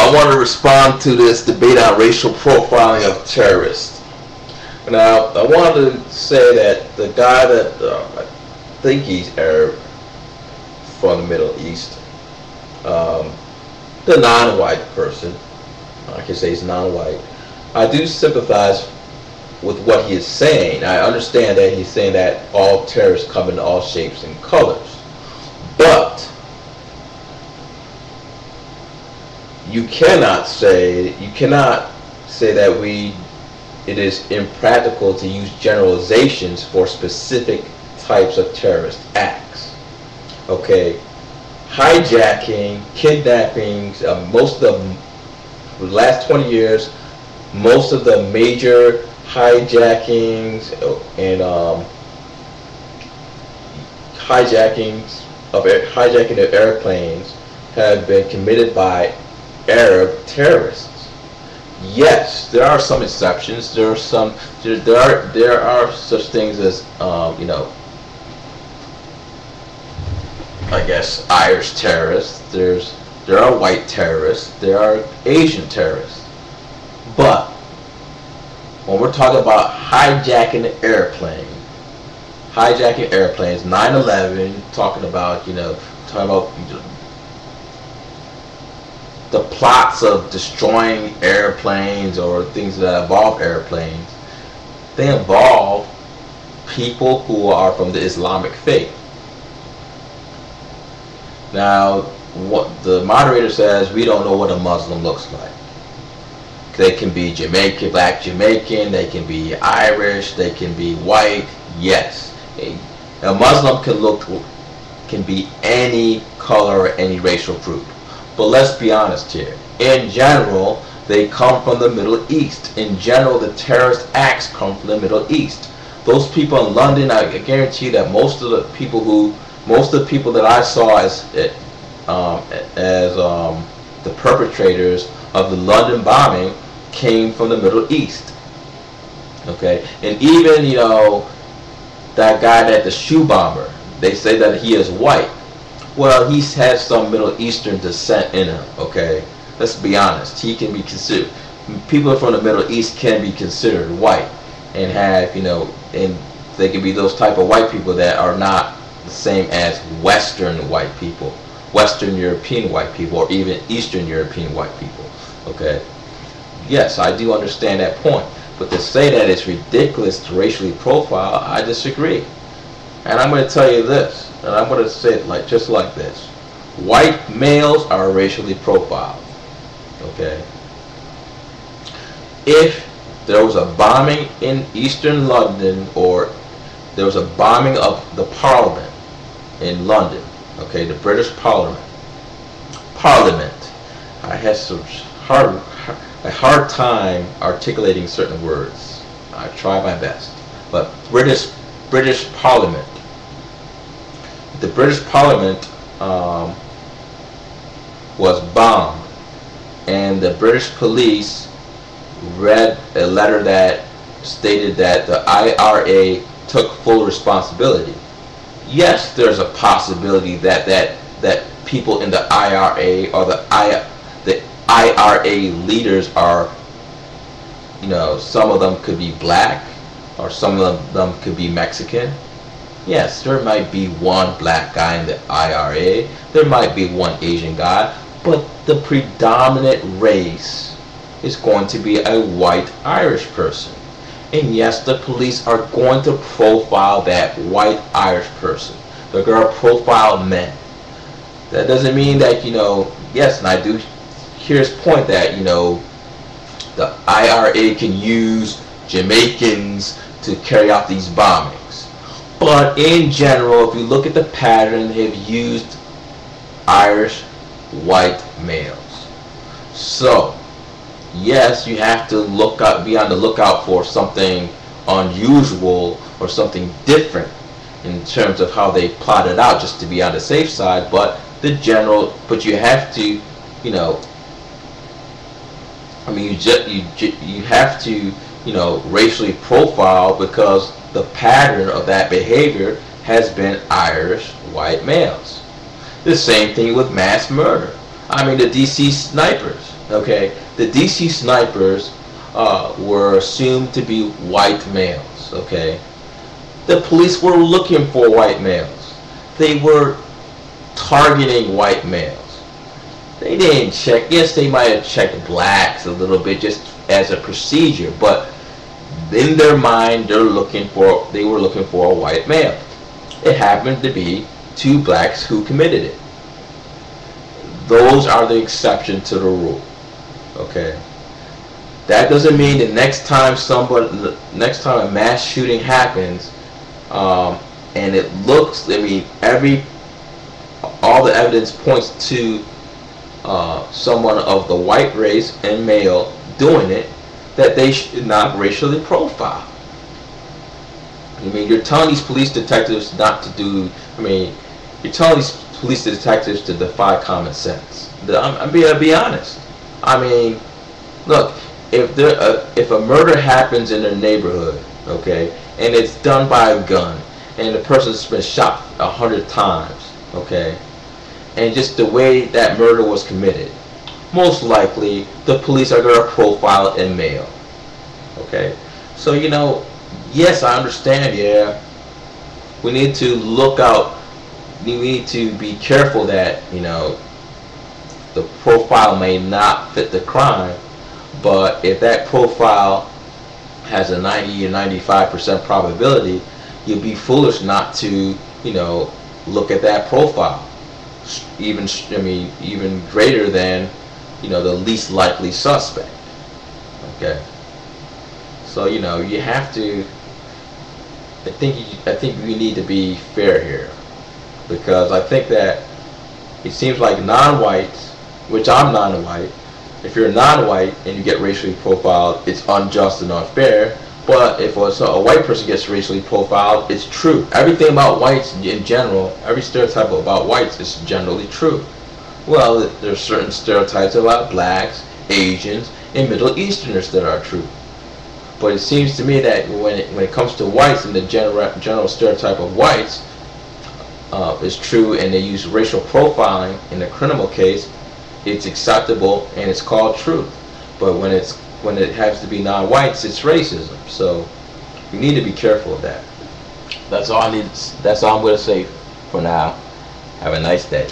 I want to respond to this debate on racial profiling of terrorists. Now, I wanted to say that the guy that I think he's Arab from the Middle East, the non-white person, I can say he's non-white, I do sympathize with what he is saying. I understand that he's saying that all terrorists come in all shapes and colors, but you cannot say that it is impractical to use generalizations for specific types of terrorist acts. Okay, hijacking, kidnappings, most of the last 20 years, most of the major hijackings and hijacking of airplanes have been committed by Arab terrorists. Yes, there are some exceptions. There are such things as I guess Irish terrorists. There are white terrorists. There are Asian terrorists. But when we're talking about hijacking airplanes, 9/11, talking about the plots of destroying airplanes or things that involve airplanes, they involve people who are from the Islamic faith. Now, what the moderator says, we don't know what a Muslim looks like. They can be Jamaican, black Jamaican, they can be Irish, they can be white. Yes, a Muslim can be any color or any racial group. But let's be honest here. In general, they come from the Middle East. In general, the terrorist acts come from the Middle East. Those people in London, I guarantee that most of the people that I saw as the perpetrators of the London bombing came from the Middle East. Okay, and even that guy the shoe bomber, they say that he is white. Well, he has some Middle Eastern descent in him, okay? Let's be honest. He can be considered, people from the Middle East can be considered white and have, and they can be those type of white people that are not the same as Western white people, Western European white people, or even Eastern European white people, okay? Yes, I do understand that point. But to say that it's ridiculous to racially profile, I disagree. And I'm going to tell you this. And I'm going to say it just like this. White males are racially profiled. Okay? If there was a bombing in Eastern London, or there was a bombing of the Parliament in London, okay, the British Parliament. I had a hard time articulating certain words. I try my best. But British Parliament. The British Parliament was bombed, and the British police read a letter that stated that the IRA took full responsibility. Yes, there's a possibility that people in the IRA or the IRA leaders are, some of them could be black or some of them could be Mexican. Yes, there might be one black guy in the IRA, there might be one Asian guy, but the predominant race is going to be a white Irish person. And yes, the police are going to profile that white Irish person. They're going to profile men. That doesn't mean that, yes, and I do hear his point that, the IRA can use Jamaicans to carry out these bombings. But in general, if you look at the pattern, they've used Irish white males. So, yes, you have to be on the lookout for something unusual or something different in terms of how they plot it out, just to be on the safe side. But you have to, you have to, racially profile, because the pattern of that behavior has been Irish white males. The same thing with mass murder. I mean, the DC snipers. Okay, the DC snipers were assumed to be white males. Okay, the police were looking for white males. They were targeting white males. They didn't check. Yes, they might have checked blacks a little bit just as a procedure, but in their mind, they were looking for a white male. It happened to be 2 blacks who committed it. Those are the exception to the rule. Okay. That doesn't mean the next time a mass shooting happens, and it looks, I mean, all the evidence points to someone of the white race and male doing it, that they should not racially profile. I mean, you're telling these police detectives not to do, I mean, you're telling these police detectives to defy common sense. I'll be honest. I mean, look, if a murder happens in a neighborhood, okay, and it's done by a gun, and the person's been shot 100 times, okay, and just the way that murder was committed, most likely the police are going to profile a male. Okay, so yes, I understand. Yeah, we need to look out. We need to be careful that the profile may not fit the crime, but if that profile has a 90 or 95% probability, you'd be foolish not to look at that profile. Even greater than the least likely suspect. Okay, so you have to. I think we need to be fair here, because I think that it seems like non-whites, which I'm non-white. If you're non-white and you get racially profiled, it's unjust and unfair. But if a white person gets racially profiled, it's true. Everything about whites in general, every stereotype about whites is generally true. Well, there's certain stereotypes about blacks, Asians, and Middle Easterners that are true. But it seems to me that when it comes to whites, and the general stereotype of whites is true, and they use racial profiling in a criminal case, it's acceptable and it's called truth. But when it has to be non-whites, it's racism. So we need to be careful of that. That's all I'm going to say for now. Have a nice day.